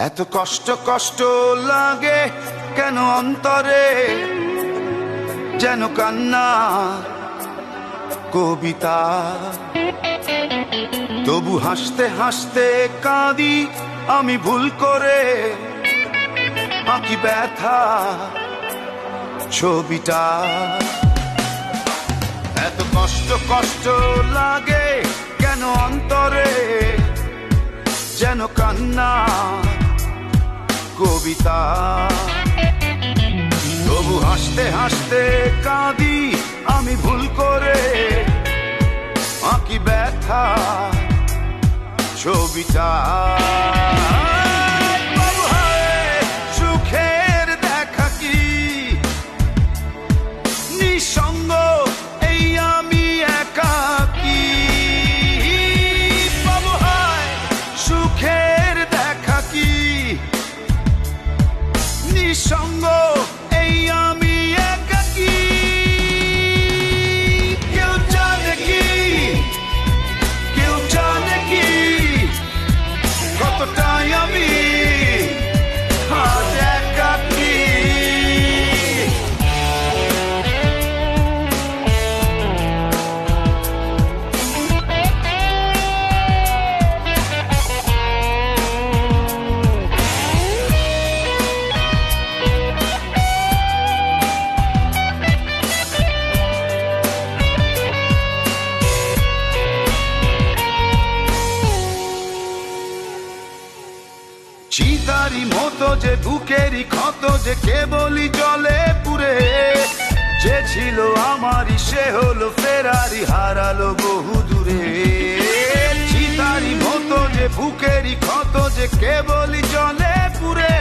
এত কষ্ট কষ্ট লাগে কেন অন্তরে, যেন কান্না কবিতা। তবু হাসতে হাসতে কাঁদি আমি ভুল করে, আঁকি ব্যথা ছবিটা। এত কষ্ট কষ্ট লাগে কেন অন্তরে, যেন কান্না কবিতা। তবু হাসতে হাসতে কাঁদি আমি ভুল করে, আঁকি ব্যথা ছবিটা। সুখের দেখা কি নিঃসঙ্গ, এই আমি একাকী। বাবু হায় সুখের দেখা কি নিঃসঙ্গ, এই আমি একাকী। কেউ জানে কি, কেউ জানে কি কতটাই আমি আজ একাকী। চিতারি মতো যে বুকেরই ক্ষত যে কেবলই জলে পুরে, যে ছিল আমারই সে হলো ফেরারি, হারালো বহু দূরে। চিতারি মতো যে বুকেরই ক্ষত যে কেবলই জলে পুরে,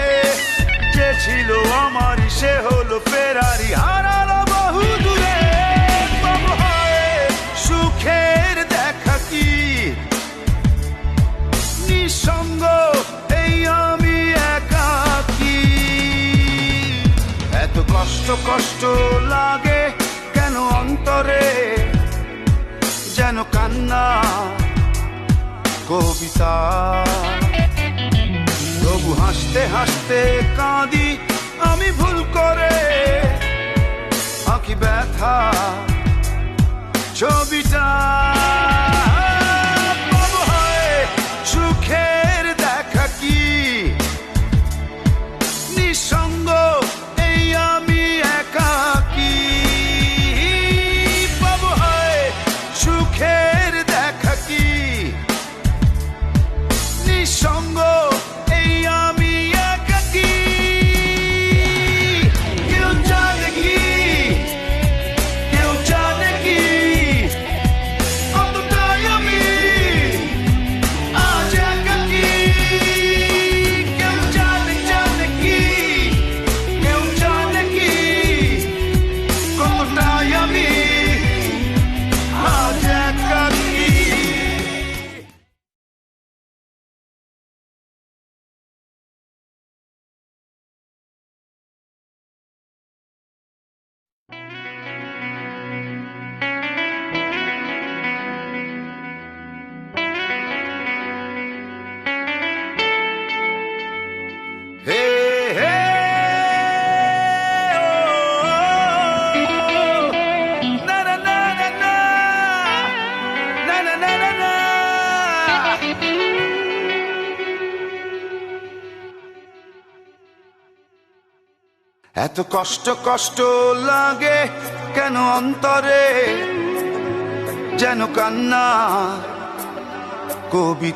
যে ছিল আমারই সে হলো ফেরারি, হারালো বহু দূরে। বাবু হায় সুখের দেখা কি নিঃসঙ্গ, এই আমি একাকী। এত কষ্ট কষ্ট লাগে কেন অন্তরে, যেন কান্না কবিতা। তবু হাসতে হাসতে কাঁদি আমি ভুল করে, আঁকি ব্যথা ছবিটা। বাবু হায় সুখের দেখা কি নিঃসঙ্গ, এই আমি একাকী। বাবু হায় সুখের দেখা কি নিঃসঙ্গ, এই আমি একাকী। কেউ জানে কি, কেউ জানে কি কতটাই আমি আজ একাকী। কেউ জানে জানে কি, কেউ জানে কি কতটাই আমি আজ একাকী। হে হে না না না না না না না না না না। এত কষ্ট কষ্ট লাগে কেন অন্তরে, যেন কান্না কবিতা।